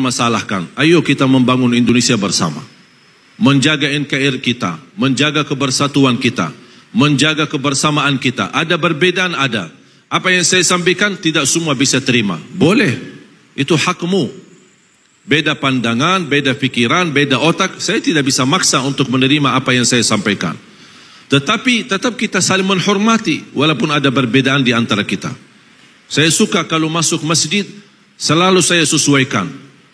mempermasalahkan. Ayo kita membangun Indonesia bersama. Menjaga NKRI kita, menjaga kebersatuan kita, menjaga kebersamaan kita. Ada perbedaan, ada. Apa yang saya sampaikan tidak semua bisa terima. Boleh, itu hakmu. Beda pandangan, beda pikiran, beda otak. Saya tidak bisa maksa untuk menerima apa yang saya sampaikan. Tetapi tetap kita saling menghormati walaupun ada perbedaan di antara kita. Saya suka kalau masuk masjid, selalu saya sesuaikan.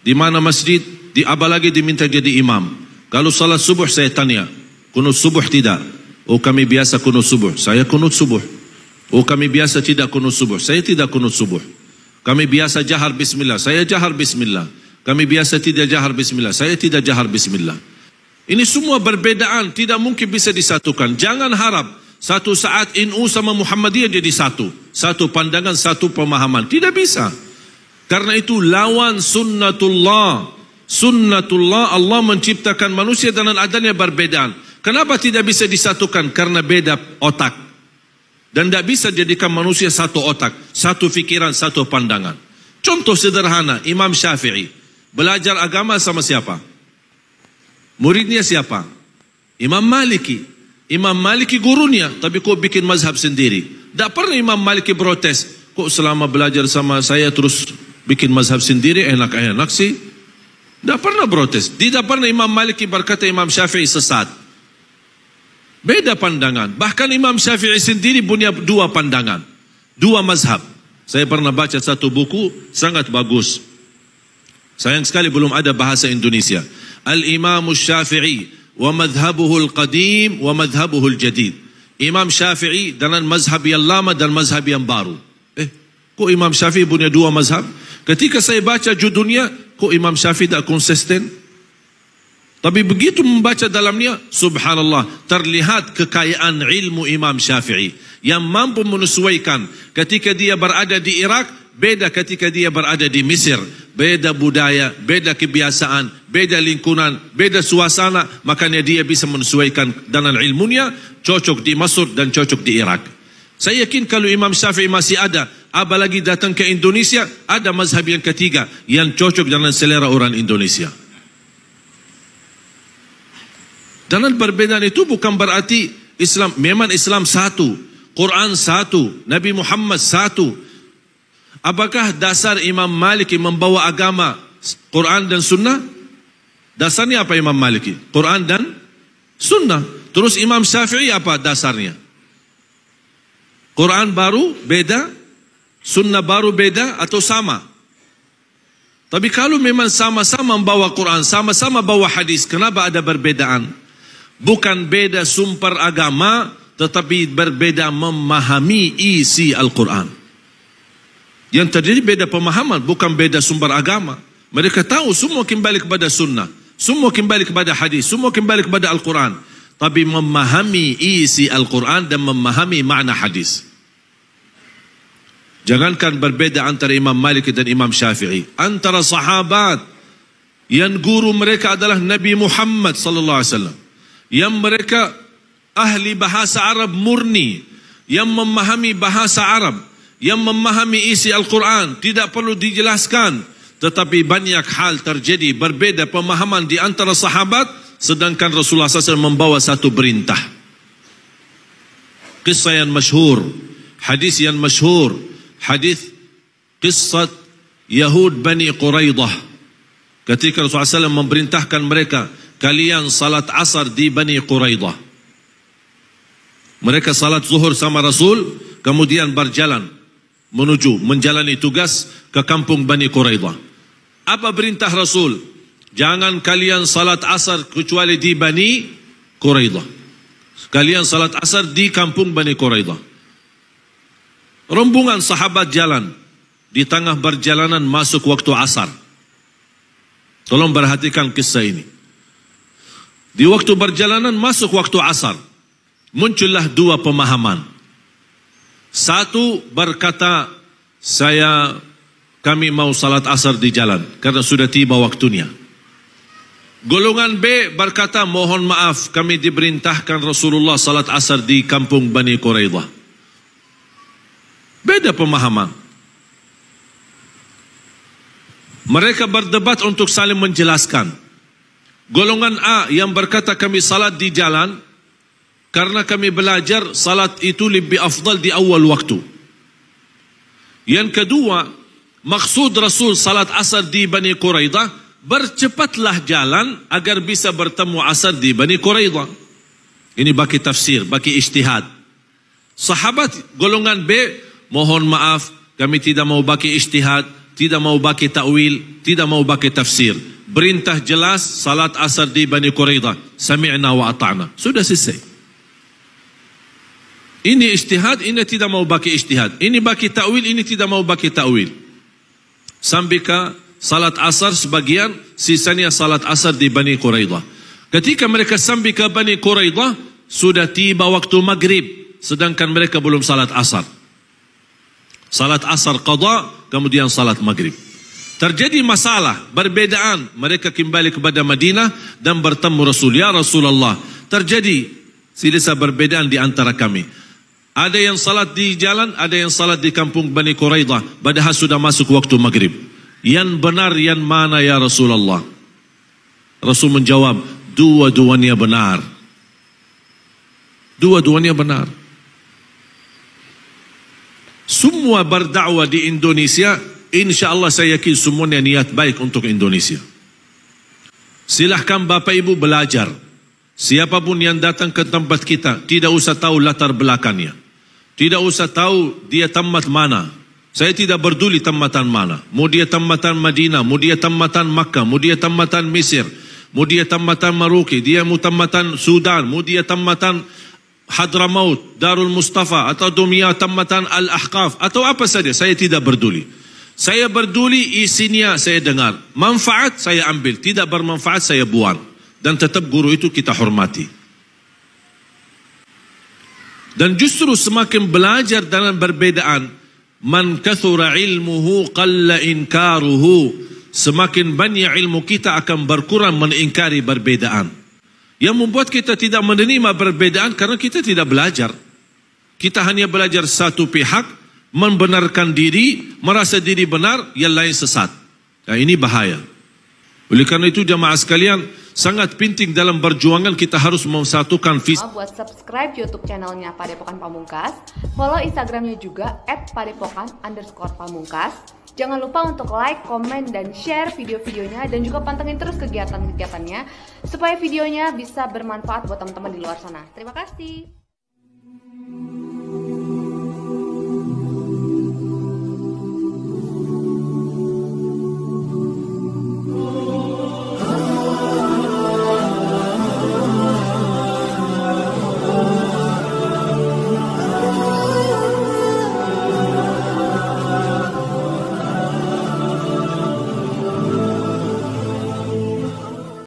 Di mana masjid, apalagi diminta jadi imam. Kalau salat subuh saya tanya, kunut subuh tidak? Oh kami biasa kunut subuh, saya kunut subuh. Oh kami biasa tidak kunut subuh, saya tidak kunut subuh. Kami biasa jahar bismillah, saya jahar bismillah. Kami biasa tidak jahar bismillah, saya tidak jahar bismillah. Ini semua perbedaan, tidak mungkin bisa disatukan. Jangan harap satu saat NU sama Muhammadiyah jadi satu. Satu pandangan, satu pemahaman. Tidak bisa. Karena itu lawan sunnatullah. Sunnatullah, Allah menciptakan manusia dengan adanya perbedaan. Kenapa tidak bisa disatukan? Karena beda otak. Dan tidak bisa jadikan manusia satu otak, satu fikiran, satu pandangan. Contoh sederhana, Imam Syafi'i. Belajar agama sama siapa? Muridnya siapa? Imam Maliki. Imam Maliki gurunya, tapi kok bikin mazhab sendiri? Tak pernah Imam Maliki protes. Kok selama belajar sama saya terus bikin mazhab sendiri, enak-enak sih? Tak pernah protes. Tidak pernah Imam Maliki berkata Imam Syafi'i sesat. Beda pandangan. Bahkan Imam Syafi'i sendiri punya dua pandangan, dua mazhab. Saya pernah baca satu buku, sangat bagus. Sayang sekali belum ada bahasa Indonesia. Al-Imam Syafi'i wa madhabuhu al-qadim wa madhabuhu al-jadid. Imam Syafi'i dengan mazhab yang lama dan mazhab yang baru. Kok Imam Syafi'i punya dua mazhab? Ketika saya baca judulnya, kok Imam Syafi'i tak konsisten? Tapi begitu membaca dalamnya, subhanallah, terlihat kekayaan ilmu Imam Syafi'i yang mampu menyesuaikan. Ketika dia berada di Irak, beda ketika dia berada di Mesir. Beda budaya, beda kebiasaan, beda lingkungan, beda suasana. Makanya dia bisa menyesuaikan dengan ilmunya, cocok di Mesir dan cocok di Irak. Saya yakin kalau Imam Syafi'i masih ada, apalagi datang ke Indonesia, ada mazhab yang ketiga yang cocok dengan selera orang Indonesia. Dan perbedaan itu bukan berarti Islam, memang Islam satu, Quran satu, Nabi Muhammad satu. Apakah dasar Imam Maliki membawa agama Quran dan Sunnah? Dasarnya apa Imam Maliki? Quran dan Sunnah. Terus Imam Syafi'i apa dasarnya? Quran baru beda, Sunnah baru beda atau sama? Tapi kalau memang sama-sama membawa Quran, sama-sama bawa hadis, kenapa ada perbedaan? Bukan beda sumber agama, tetapi berbeda memahami isi Al-Quran. Yang terjadi beda pemahaman, bukan beda sumber agama. Mereka tahu semua kembali kepada sunnah, semua kembali kepada hadis, semua kembali kepada Al-Quran. Tapi memahami isi Al-Quran dan memahami makna hadis. Jangankan berbeda antara Imam Malik dan Imam Syafi'i. Antara sahabat, yang guru mereka adalah Nabi Muhammad sallallahu alaihi wasallam. Yang mereka ahli bahasa Arab murni, yang memahami bahasa Arab, yang memahami isi Al-Quran, tidak perlu dijelaskan. Tetapi banyak hal terjadi berbeda pemahaman di antara sahabat, sedangkan Rasulullah SAW membawa satu perintah. Kisah yang masyhur, hadis yang masyhur, hadis kisah Yahud Bani Quraidah. Ketika Rasulullah SAW memerintahkan mereka, kalian salat asar di Bani Quraidah. Mereka salat zuhur sama Rasul, kemudian berjalan menuju menjalani tugas ke kampung Bani Quraidah. Apa perintah Rasul? Jangan kalian salat asar kecuali di Bani Quraidah. Kalian salat asar di kampung Bani Quraidah. Rombongan sahabat jalan, di tengah perjalanan masuk waktu asar. Tolong perhatikan kisah ini. Di waktu perjalanan masuk waktu asar, muncullah dua pemahaman. Satu berkata, kami mau salat asar di jalan karena sudah tiba waktunya. Golongan B berkata, mohon maaf, kami diperintahkan Rasulullah salat asar di kampung Bani Quraidah. Beda pemahaman. Mereka berdebat untuk saling menjelaskan. Golongan A yang berkata kami salat di jalan karena kami belajar salat itu lebih afdal di awal waktu. Yang kedua, maksud Rasul salat asar di Bani Quraidah, bercepatlah jalan agar bisa bertemu asar di Bani Quraidah. Ini bagi tafsir, bagi ijtihad. Sahabat golongan B, mohon maaf, kami tidak mau bagi ijtihad, tidak mau bagi ta'wil, tidak mau bagi tafsir. Perintah jelas, salat asar di Bani Quraidah. Sami'na wa ata'na. Sudah selesai. Ini ijtihad, ini tidak mau bagi ijtihad. Ini bagi ta'wil, ini tidak mau bagi ta'wil. Sambika salat asar sebagian, sisanya salat asar di Bani Quraidah. Ketika mereka sampai ke Bani Quraidah, sudah tiba waktu maghrib, sedangkan mereka belum salat asar. Salat asar qada, kemudian salat maghrib. Terjadi masalah, perbedaan. Mereka kembali kepada Madinah dan bertemu Rasul. Ya Rasulullah, terjadi silsilah perbedaan di antara kami. Ada yang salat di jalan, ada yang salat di kampung Bani Quraidah, padahal sudah masuk waktu maghrib. Yang benar yang mana ya Rasulullah? Rasul menjawab, dua-duanya benar. Dua-duanya benar. Semua berdakwah di Indonesia, insya Allah saya yakin semuanya niat baik untuk Indonesia. Silahkan Bapak Ibu belajar. Siapapun yang datang ke tempat kita, tidak usah tahu latar belakangnya. Tidak usah tahu dia tamat mana. Saya tidak peduli tamatan mana. Mau dia tamatan Madinah, mau dia tamatan Makkah, mau dia tamatan Mesir, mau dia tamatan Maroke, dia mau tamatan Sudan, mau dia tamatan Hadramaut, Darul Mustafa, atau dunia tamatan Al-Ahqaf, atau apa saja, saya tidak peduli. Saya peduli isinya saya dengar. Manfaat saya ambil, tidak bermanfaat saya buang. Dan tetap guru itu kita hormati. Dan justru semakin belajar dalam perbedaan, man kathura ilmuhu qalla inkaruhu. Semakin banyak ilmu kita akan berkurang mengingkari perbedaan. Yang membuat kita tidak menerima perbedaan karena kita tidak belajar. Kita hanya belajar satu pihak, membenarkan diri, merasa diri benar, yang lain sesat. Nah, ini bahaya. Oleh karena itu jamaah sekalian, sangat penting dalam perjuangan kita harus memsatukan visi. Buat subscribe YouTube channelnya Padepokan Pamungkas, follow Instagramnya juga @padepokan_pamungkas. Jangan lupa untuk like, komen, dan share video-videonya, dan juga pantengin terus kegiatan-kegiatannya supaya videonya bisa bermanfaat buat teman-teman di luar sana. Terima kasih.